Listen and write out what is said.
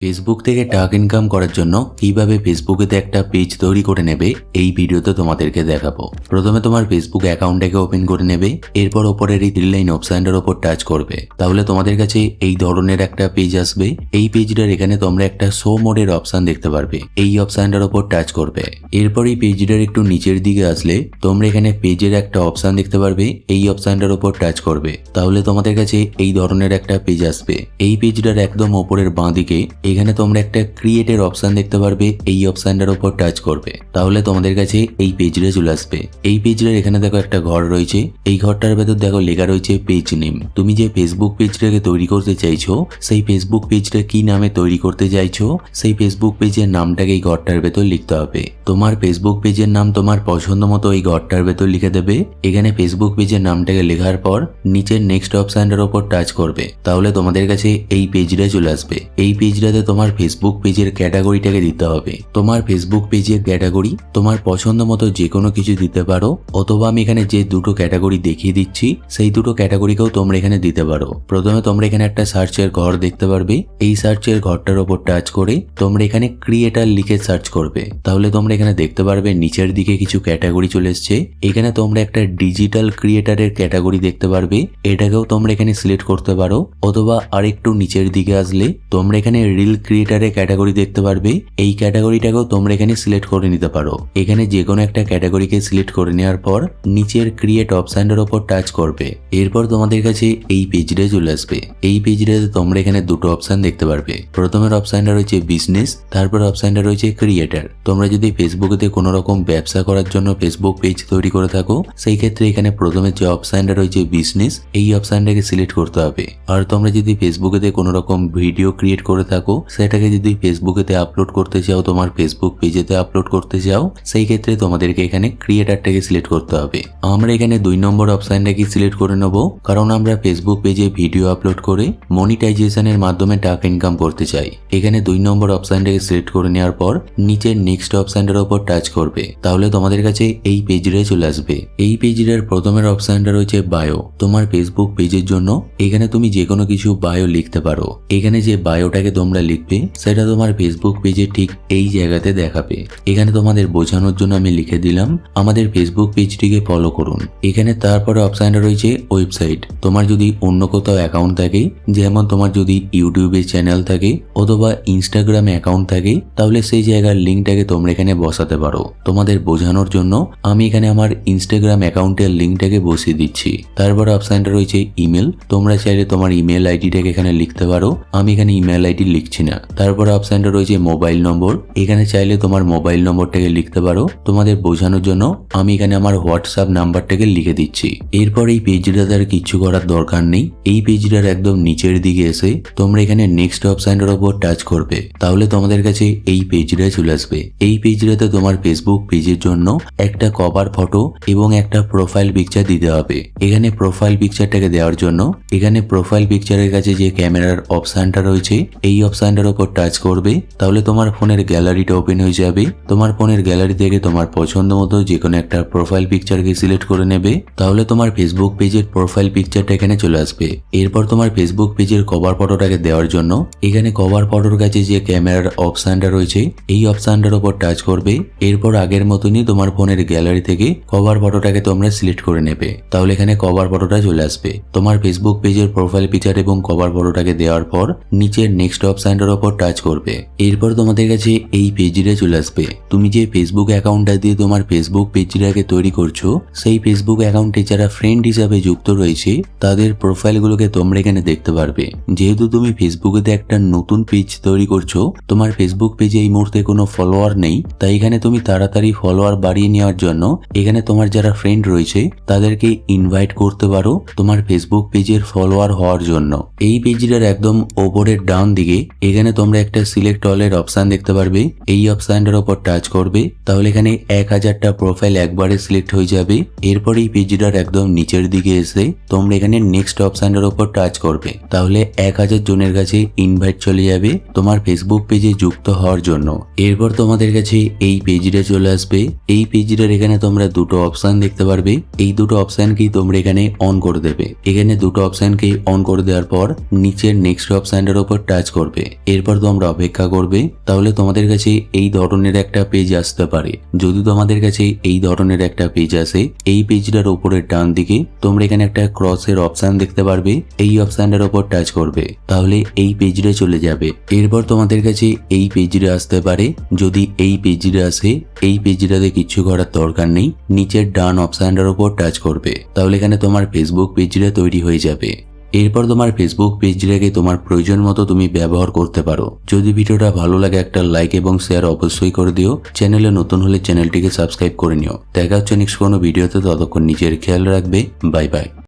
Facebook থেকে টাকা income করার জন্য কিভাবে ফেসবুকেতে একটা পেজ তৈরি করে নেবে এই ভিডিওতে তোমাদেরকে দেখাবো। প্রথমে তোমার ফেসবুক অ্যাকাউন্টটাকে ওপেন করে নেবে, এরপর ওপরের এই 3 লাইন অপশনটার উপর টাচ করবে, তাহলে তোমাদের কাছে এই ধরনের একটা পেজ আসবে। এই পেজটার এখানে তোমরা একটা শো মোডের অপশন দেখতে পারবে, এই অপশনটার উপর টাচ করবে। এরপর এই পেজটার একটু নিচের দিকে আসলে তোমরা এখানে পেজের একটা অপশন দেখতে পারবে, এই অপশনটার উপর টাচ করবে, তাহলে তোমাদের কাছে এই ধরনের একটা পেজ আসবে। এই পেজটার একদম ওপরের বাঁ দিকে এখানে তোমরা একটা ক্রিয়েটের অপশন দেখতে পারবে, এই অপশনটার উপর টাচ করবে, তাহলে তোমাদের কাছে এই পেজটা চলে আসবে। এই পেজটার এখানে দেখো একটা ঘর রয়েছে, এই ঘরটার ভেতর দেখো লেখা রয়েছে পেজ নেম। তুমি যে ফেসবুক পেজটাকে তৈরি করতে চাইছো সেই ফেসবুক পেজটা কি নামে তৈরি করতে চাইছো সেই ফেসবুক পেজের নামটাকে এই ঘরটার ভেতর লিখতে হবে। তোমার ফেসবুক পেজের নাম তোমার পছন্দ মতো এই ঘরটার ভেতর লিখে দেবে। এখানে ফেসবুক পেজের নামটাকে লেখার পর নিচের নেক্সট অপশনটার উপর টাচ করবে, তাহলে তোমাদের কাছে এই পেজটা চলে আসবে। এই পেজটাতে তোমার ফেসবুক পেজের ক্যাটাগরিটাকে দিতে হবে। তোমার ফেসবুক পেজের ক্যাটাগরি তোমার পছন্দ মতো যে কোনো কিছু দিতে পারো, অথবা আমি এখানে যে দুটো ক্যাটাগরি দেখিয়ে দিচ্ছি সেই দুটো ক্যাটাগরিকেও তোমরা এখানে দিতে পারো। প্রথমে তোমরা এখানে একটা সার্চের ঘর দেখতে পারবে, এই সার্চের ঘরটার উপর টাচ করে তোমরা এখানে ক্রিয়েটার লিখে সার্চ করবে, তাহলে তোমরা এখানে দেখতে পারবে নিচের দিকে কিছু ক্যাটাগরি চলে এসছে। এখানে তোমরা একটা ডিজিটাল ক্রিয়েটারের ক্যাটাগরি দেখতে পারবে, এটাকেও তোমরা এখানে সিলেক্ট করতে পারো, অথবা আরেকটু নিচের দিকে আসলে তোমরা এখানে রিল ক্রিয়েটারের ক্যাটাগরি দেখতে পারবে, এই ক্যাটাগরিটাকেও তোমরা এখানে সিলেক্ট করে নিতে পারো। এখানে যে কোনো একটা ক্যাটাগরিকে সিলেক্ট করে নেওয়ার পর নিচের ক্রিয়েট অপশনটার উপর টাচ করবে, এরপর তোমাদের কাছে এই পেজটা চলে আসবে। এই পেজটাতে তোমরা এখানে দুটো অপশন দেখতে পারবে। প্রথমের অপশনটা রয়েছে বিজনেস, তারপর অপশনটা রয়েছে ক্রিয়েটার। তোমরা যদি ফেসবুকেতে কোনো রকম ব্যবসা করার জন্য ফেসবুক পেজ তৈরি করে থাকো সেই ক্ষেত্রে এখানে প্রথমে যে অপশনটা রয়েছে বিজনেস, এই অপশনটাকে সিলেক্ট করতে হবে। আর তোমরা যদি ফেসবুকেতে কোনো রকম ভিডিও ক্রিয়েট করে থাকো সেটাকে যদি ফেসবুকেতে আপলোড করতে চাও, তোমার ফেসবুক পেজেতে আপলোড করতে চাও, সেই ক্ষেত্রে তোমাদেরকে এখানে ক্রিয়েটারটাকে সিলেক্ট করতে হবে। আমরা এখানে 2 নম্বর অপশনটাকে সিলেক্ট করে নেব, কারণ আমরা ফেসবুক পেজে ভিডিও আপলোড করে মনিটাইজেশনের মাধ্যমে টাকা ইনকাম করতে চাই। এখানে 2 নম্বর অপশনটাকে সিলেক্ট করে নেওয়ার পর নিচের নেক্সট অপশনটার উপর টাচ করবে, তাহলে তোমাদের কাছে এই পেজটা চলে আসবে। এই পেজটার প্রথমের অপশনটা রয়েছে বায়ো। তোমার ফেসবুক পেজের জন্য এখানে তুমি যে কোনো কিছু বায়ো লিখতে পারো। এখানে যে বায়োটাকে তোমরা লিখবে সেটা তোমার ফেসবুক পেজে ঠিক এই জায়গাতে দেখাবে। এখানে তোমাদের বোঝানোর জন্য আমি লিখে দিলাম আমাদের ফেসবুক পেজটিকে ফলো করুন। এখানে তারপরে অপশনটা রয়েছে ওয়েবসাইট। তোমার যদি অন্য কোথাও অ্যাকাউন্ট থাকে, যেমন তোমার যদি ইউটিউবে চ্যানেল থাকে অথবা ইনস্টাগ্রামে অ্যাকাউন্ট থাকে, তাহলে সেই জায়গার লিঙ্কটাকে তোমরা এখানে বসাতে পারো। তোমাদের বোঝানোর জন্য আমি এখানে আমার ইনস্টাগ্রাম অ্যাকাউন্টের লিঙ্কটাকে বসিয়ে দিচ্ছি। তারপর অপশনটা রয়েছে ইমেল। তোমরা চাইলে তোমার ইমেল আইডিটাকে এখানে লিখতে পারো, আমি এখানে ইমেল আইডি লিখছি না। তারপর অপশনটা রয়েছে মোবাইল নম্বর। এখানে চাইলে তোমার মোবাইল নম্বরটাকে লিখতে পারো, তোমাদের বোঝানোর জন্য আমি এখানে আমার হোয়াটসঅ্যাপ নাম্বারটাকে লিখে দিচ্ছি। এরপর এই পেজটাতে আর কিছু করার দরকার নেই। এই পেজটার একদম নিচের দিকে এসে তোমরা এখানে নেক্সট অপশনটার উপর টাচ করবে, তাহলে তোমাদের কাছে এই পেজটা চলে আসবে। এই পেজটাতে তোমার ফেসবুক পেজের জন্য একটা কভার ফটো এবং একটা প্রোফাইল পিকচার দিতে হবে। এখানে প্রোফাইল পিকচারটাকে দেওয়ার জন্য এখানে প্রোফাইল পিকচারের কাছে যে ক্যামেরার অপশনটা রয়েছে এই অপশনটার উপর টাচ করবে, তাহলে তোমার ফোনের গ্যালারিটা ওপেন হয়ে যাবে। তোমার ফোনের গ্যালারি থেকে তোমার পছন্দ মতো যে কোনো একটা প্রোফাইল পিকচারকে সিলেক্ট করে নেবে, তাহলে তোমার ফেসবুক পেজের প্রোফাইল পিকচারটা এখানে চলে আসবে। এরপর তোমার ফেসবুক পেজের কভার ফটোটাকে দেওয়ার জন্য এখানে কভার ফটোর কাছে যে ক্যামেরার অপশনটা রয়েছে এই অপশনটার উপর টাচ করবে। এরপর আগের মতনই তোমার ফোনের গ্যালারি থেকে কভার ফটোটাকে তোমরা সিলেক্ট করে নেবে, তাহলে এখানে কভার ফটোটা চলে আসবে। তোমার ফেসবুক পেজের প্রোফাইল পিকচার এবং কভার ফটোটাকে দেওয়ার পর নিচের নেক্সট অপশনটার উপর টাচ করবে, এরপর তোমাদের কাছে এই পেজটা চলে আসবে। তুমি যে ফেসবুক অ্যাকাউন্টটা দিয়ে তোমার ফেসবুক পেজটাকে তৈরি করছো সেই ফেসবুক অ্যাকাউন্টে যারা ফ্রেন্ড হিসাবে যুক্ত রয়েছে তাদের প্রোফাইলগুলোকে তোমরা এখানে দেখতে পারবে। যেহেতু তুমি ফেসবুকেতে একটা নতুন পেজ তৈরি করছো, তোমার ফেসবুক পেজে এই মুহূর্তে কোনো ফলোয়ার নেই, তাই এখানে তুমি তাড়াতাড়ি ফলোয়ার বাড়িয়ে নেওয়ার জন্য এখানে তোমার যারা ফ্রেন্ড রয়েছে তাদেরকে ইনভাইট করতে পারো তোমার ফেসবুক পেজের ফলোয়ার হওয়ার জন্য। এই পেজটার একদম ওপরের ডান দিকে এখানে তোমরা একটা সিলেক্ট অলের অপশন দেখতে পারবে, এই অপশনটার উপর টাচ করবে, তাহলে এখানে 1000টা প্রোফাইল একবারে সিলেক্ট হয়ে যাবে। এরপর এই পেজটার একদম নিচের দিকে এসে তোমরা এখানে নেক্সট অপশনটার উপর টাচ করবে, তাহলে 1000 জনের কাছে ইনভাইট চলে যাবে তোমার ফেসবুক পেজে যুক্ত হওয়ার জন্য। এরপর তোমাদের কাছে এই পেজটা চলে আসবে। এই পেজটার এখানে তোমরা দুটো অপশন দেখতে পারবে, এই দুটো অপশনকেই তোমরা এখানে অন করে দেবে। এখানে দুটো অপশনকেই অন করে দেওয়ার পর নিচের নেক্সট অপশনটার উপর টাচ করবে, এরপর তোমরা অপেক্ষা করবে, তাহলে তোমাদের কাছে এই ধরনের একটা পেজ আসতে পারে। যদি তোমাদের কাছে এই ধরনের একটা পেজ আসে, এই পেজটার উপরের ডান দিকে তোমরা এখানে একটা ক্রসের অপশন দেখতে পারবে। এই অপশনটার উপর টাচ করবে, তাহলে এই পেজটা চলে যাবে। এরপর তোমাদের কাছে এই পেজটা আসতে পারে। যদি এই পেজটা আসে, এই পেজটাতে কিছু করার দরকার নেই, নিচের ডান অপশনটার উপর টাচ করবে, তাহলে এখানে তোমার ফেসবুক পেজটা তৈরি হয়ে যাবে। এরপর তোমার ফেসবুক পেজটাকে তোমার প্রয়োজন মতো তুমি ব্যবহার করতে পারো। যদি ভিডিওটা ভালো লাগে একটা লাইক এবং শেয়ার অবশ্যই করে দিও। চ্যানেলে নতুন হলে চ্যানেলটিকে সাবস্ক্রাইব করে নিও। দেখা হচ্ছে নেক্সট কোনো ভিডিওতে, ততক্ষণ নিজের খেয়াল রাখবে। Bye bye.